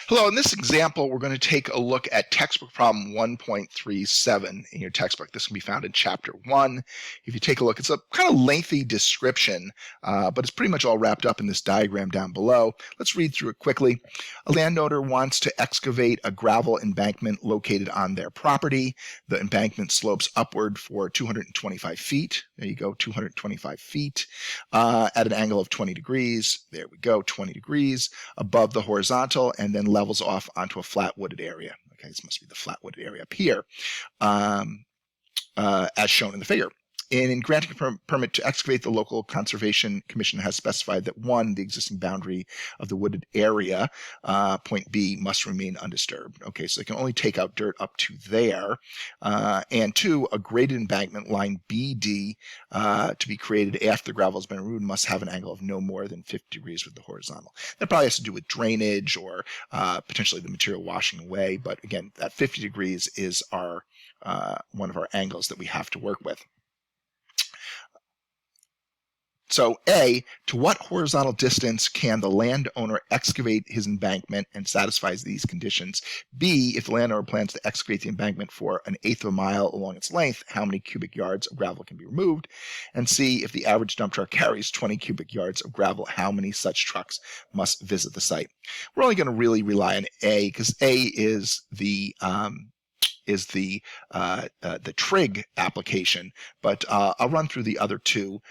Hello, in this example, we're going to take a look at textbook problem 1.37 in your textbook. This can be found in chapter 1. If you take a look, it's a kind of lengthy description, but it's pretty much all wrapped up in this diagram down below. Let's read through it quickly. A landowner wants to excavate a gravel embankment located on their property. The embankment slopes upward for 225 feet. There you go, 225 feet at an angle of 20 degrees. There we go, 20 degrees above the horizontal, and then levels off onto a flat wooded area. Okay, this must be the flat wooded area up here, as shown in the figure. In granting a permit to excavate, the local conservation commission has specified that 1, the existing boundary of the wooded area, point B, must remain undisturbed. Okay, so they can only take out dirt up to there. And 2, a graded embankment line BD to be created after the gravel has been removed must have an angle of no more than 50 degrees with the horizontal. That probably has to do with drainage or potentially the material washing away. But again, that 50 degrees is our one of our angles that we have to work with. So A, to what horizontal distance can the landowner excavate his embankment and satisfies these conditions? B, if the landowner plans to excavate the embankment for 1/8 of a mile along its length, how many cubic yards of gravel can be removed? And C, if the average dump truck carries 20 cubic yards of gravel, how many such trucks must visit the site? We're only going to really rely on A because A is the trig application, but I'll run through the other two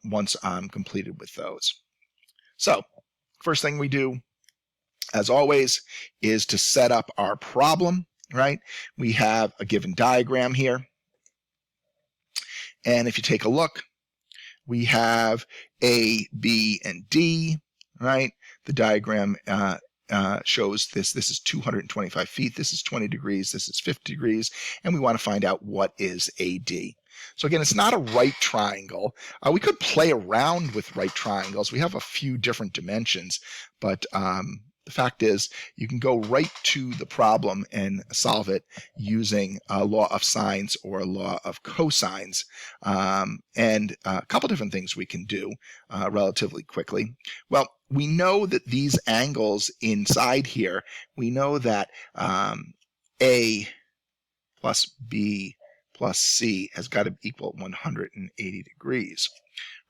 once I'm completed with those. So first thing we do, as always, is to set up our problem, right? We have a given diagram here. And if you take a look, we have A, B, and D, right? The diagram shows this is 225 feet, this is 20 degrees, this is 50 degrees, and we want to find out what is AD. So again, it's not a right triangle. We could play around with right triangles. We have a few different dimensions, but the fact is you can go right to the problem and solve it using a law of sines or a law of cosines. And a couple different things we can do relatively quickly. Well, we know that these angles inside here, we know that A plus B plus C has got to equal 180 degrees,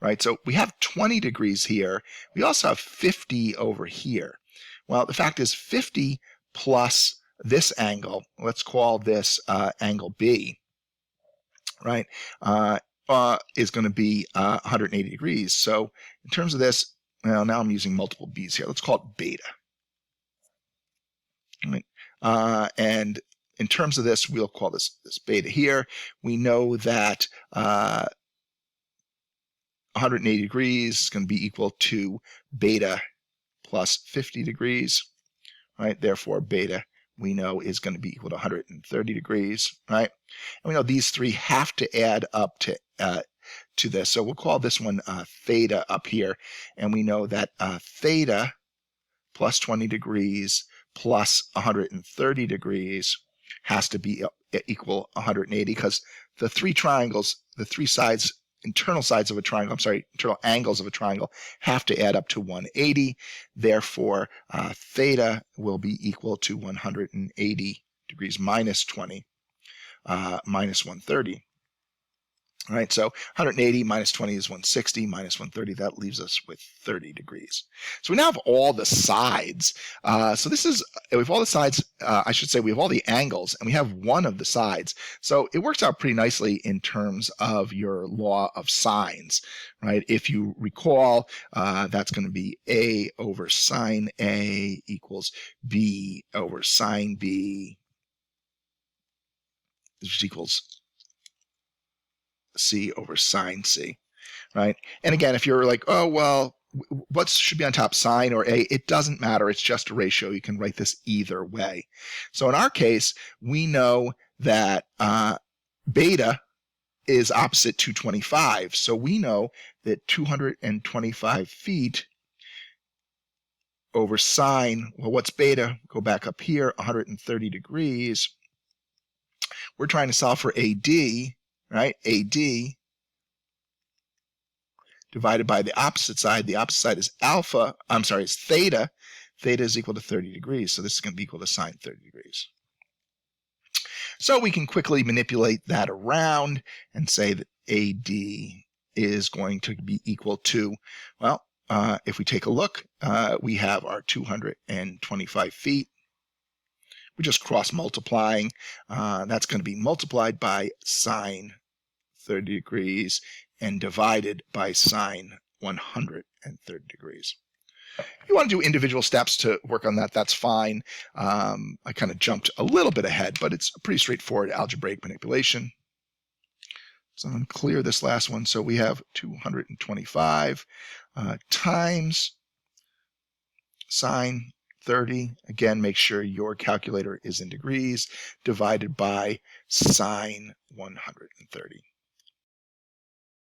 right? So we have 20 degrees here. We also have 50 over here. Well, the fact is 50 plus this angle, let's call this angle B, right, is going to be 180 degrees. So in terms of this, well, now I'm using multiple B's here. Let's call it beta. Right. And in terms of this, we'll call this beta here. We know that 180 degrees is going to be equal to beta plus 50 degrees, right? Therefore, beta we know is going to be equal to 130 degrees, right? And we know these three have to add up to this. So we'll call this one theta up here. And we know that theta plus 20 degrees plus 130 degrees has to be equal 180 because the three triangles, the three sides, internal angles of a triangle have to add up to 180. Therefore, theta will be equal to 180 degrees minus 20 minus 130. All right, so 180 minus 20 is 160, minus 130, that leaves us with 30 degrees. So we now have all the sides. So this is, we have all the sides, I should say we have all the angles, and we have one of the sides. So it works out pretty nicely in terms of your law of sines, right? If you recall, that's going to be A over sine A equals B over sine B, which equals C over sine C, right? And again, if you're like, oh, well, what should be on top, sine or A? It doesn't matter. It's just a ratio. You can write this either way. So in our case, we know that beta is opposite 225. So we know that 225 feet over sine, well, what's beta? Go back up here, 130 degrees. We're trying to solve for AD, right? AD divided by the opposite side. The opposite side is alpha. I'm sorry, it's theta. theta is equal to 30 degrees. So this is going to be equal to sine 30 degrees. So we can quickly manipulate that around and say that AD is going to be equal to, well, if we take a look, we have our 225 feet. We're just cross multiplying. That's going to be multiplied by sine 30 degrees and divided by sine 130 degrees. If you want to do individual steps to work on that, that's fine. I kind of jumped a little bit ahead, but it's a pretty straightforward algebraic manipulation. So I'm going to clear this last one. So we have 225 times sine 30. Again, make sure your calculator is in degrees, divided by sine 130.